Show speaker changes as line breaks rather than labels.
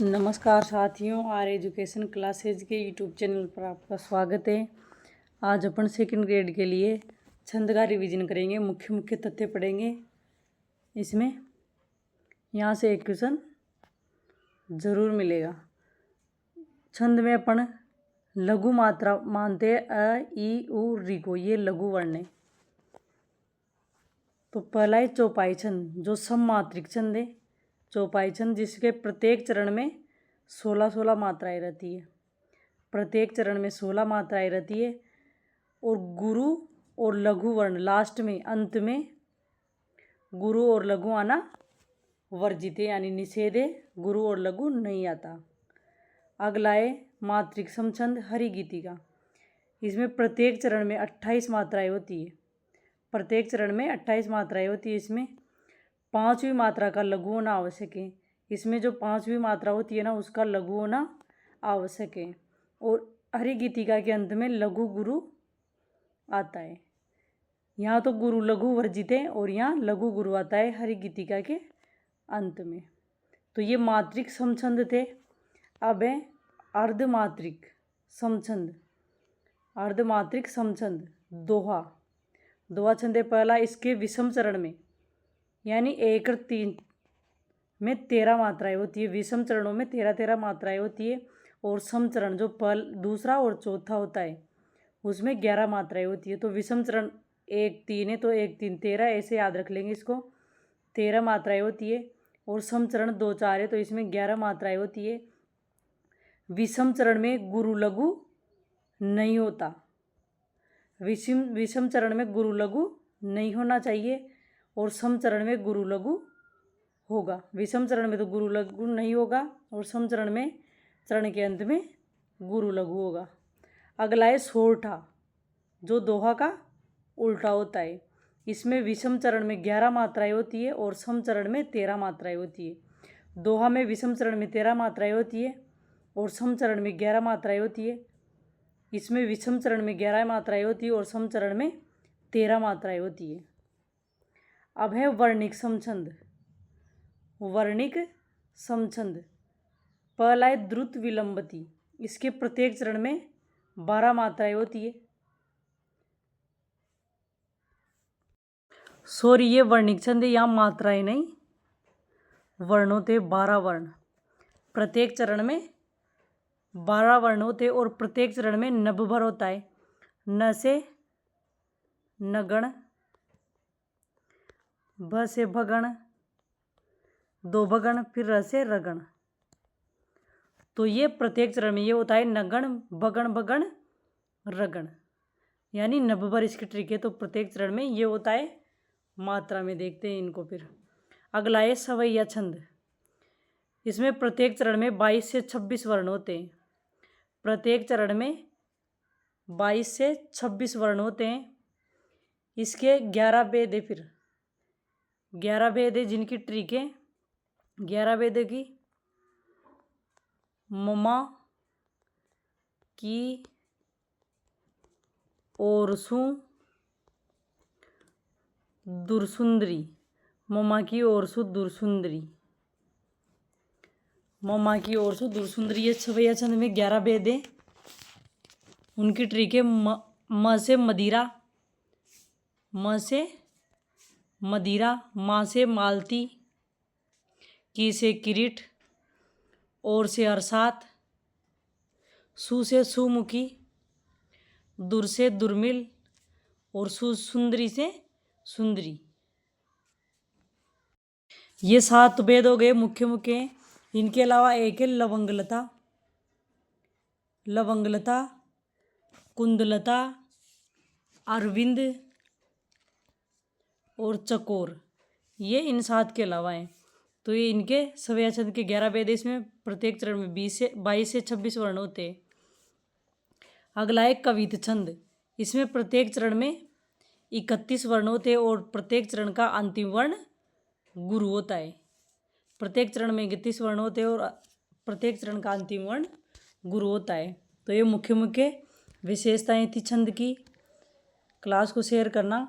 नमस्कार साथियों, are education classes के यूट्यूब चैनल पर आपका स्वागत है। आज अपन सेकंड ग्रेड के लिए छंद का रिवीजन करेंगे, मुख्य मुख्य तथ्य पढ़ेंगे। इसमें यहाँ से एक क्वेश्चन ज़रूर मिलेगा। छंद में अपन लघु मात्रा मानते हैं अ, ई, उ, री को, ये लघु वर्ण है। तो पहला है चौपाई छंद, जो सममात्रिक छंद है। चौपाई छंद जिसके प्रत्येक चरण में 16-16 मात्राएं रहती है। प्रत्येक चरण में 16 मात्राएं रहती है और गुरु और लघु वर्ण लास्ट में, अंत में गुरु और लघु आना वर्जित है, यानी निषेध है, गुरु और लघु नहीं आता। अगला है मात्रिक समछंद हरिगीतिका। इसमें प्रत्येक चरण में 28 मात्राएं होती है। प्रत्येक चरण में 28 मात्राएं होती है। इसमें 5वीं मात्रा का लघु होना आवश्यक है। इसमें जो 5वीं मात्रा होती है ना, उसका लघु होना आवश्यक है। और हरिगीतिका के अंत में लघु गुरु आता है। यहाँ तो गुरु लघु वर्जित है और यहाँ लघु गुरु आता है हरिगीतिका के अंत में। तो ये मात्रिक समछंद थे। अब है अर्धमात्रिक समछंद। अर्धमात्रिक समछंद दोहा। दोहा छंद है पहला। इसके विषम चरण में, यानी 1 और 3 में 13 मात्राएं होती है। विषम चरणों में 13-13 मात्राएं होती है। और समचरण जो दूसरा और चौथा होता है, उसमें 11 मात्राएं होती है। तो विषम चरण 1-3 है, तो 1-3 13, ऐसे याद रख लेंगे इसको। 13 मात्राएं होती है। और समचरण 2-4 है, तो इसमें 11 मात्राएं होती है। विषम चरण में गुरु लघु नहीं होता। विषम चरण में गुरु लघु नहीं होना चाहिए और समचरण में गुरु लघु होगा। विषम चरण में तो गुरु लघु नहीं होगा और समचरण में चरण के अंत में गुरु लघु होगा। अगला है सोरठा, जो दोहा का उल्टा होता है। इसमें विषम चरण में 11 मात्राएं होती है और समचरण में 13 मात्राएं होती है। दोहा में विषम चरण में 13 मात्राएं होती है और समचरण में 11 मात्राएं होती है। इसमें विषम चरण में 11 मात्राएं होती है और समचरण में 13 मात्राएं होती है। अब है वर्णिक समछंद। वर्णिक समछंद पहला है द्रुत विलंबती। इसके प्रत्येक चरण में 12 मात्राएं होती है। सॉरी, ये वर्णिक छंद है, यहाँ मात्राएं नहीं, वर्ण होते 12 वर्ण। प्रत्येक चरण में 12 वर्ण होते और प्रत्येक चरण में नभभर होता है। न से नगण, भ से भगण, दो भगण, फिर र से रगण। तो ये प्रत्येक चरण में ये होता है नगण, भगण, भगण, रगण, यानी नभभर इसकी ट्रिक है। तो प्रत्येक चरण में ये होता है मात्रा में। देखते हैं इनको फिर। अगला है सवैया छंद। इसमें प्रत्येक चरण में 22 से 26 वर्ण होते हैं। प्रत्येक चरण में 22 से 26 वर्ण होते हैं। इसके 11 भेद है। फिर 11 भेद है जिनकी ट्रिक है। 11 भेद की ममा की ओरसू दुरसुंदरी। ममा की ओरसू दुरसुंदरी। ममा की ओरसू दुरसुंदरी। ये सवैया छंद में 11 भेद है। उनकी ट्रिक है म से मदिरा, म से मदिरा, माँ से मालती, की से किरीट, और से अरसात, सु से सुमुखी, दुर से दुर्मिल और सुंदरी से सुंदरी। ये 7 भेद हो गए मुख्य मुख्य। इनके अलावा एक है लवंगलता। लवंगलता, कुंदलता, अरविंद और चकोर, ये इन 7 के अलावा हैं। तो ये इनके सवैया छंद के 11 भेद। इसमें प्रत्येक चरण में 22 से 26 वर्ण होते हैं। अगला है कवित छंद। इसमें प्रत्येक चरण में 31 वर्ण होते हैं और प्रत्येक चरण का अंतिम वर्ण गुरु होता है। प्रत्येक चरण में 31 वर्ण होते हैं और प्रत्येक चरण का अंतिम वर्ण गुरु होता है। तो ये मुख्य मुख्य विशेषताएं थी छंद की। क्लास को शेयर करना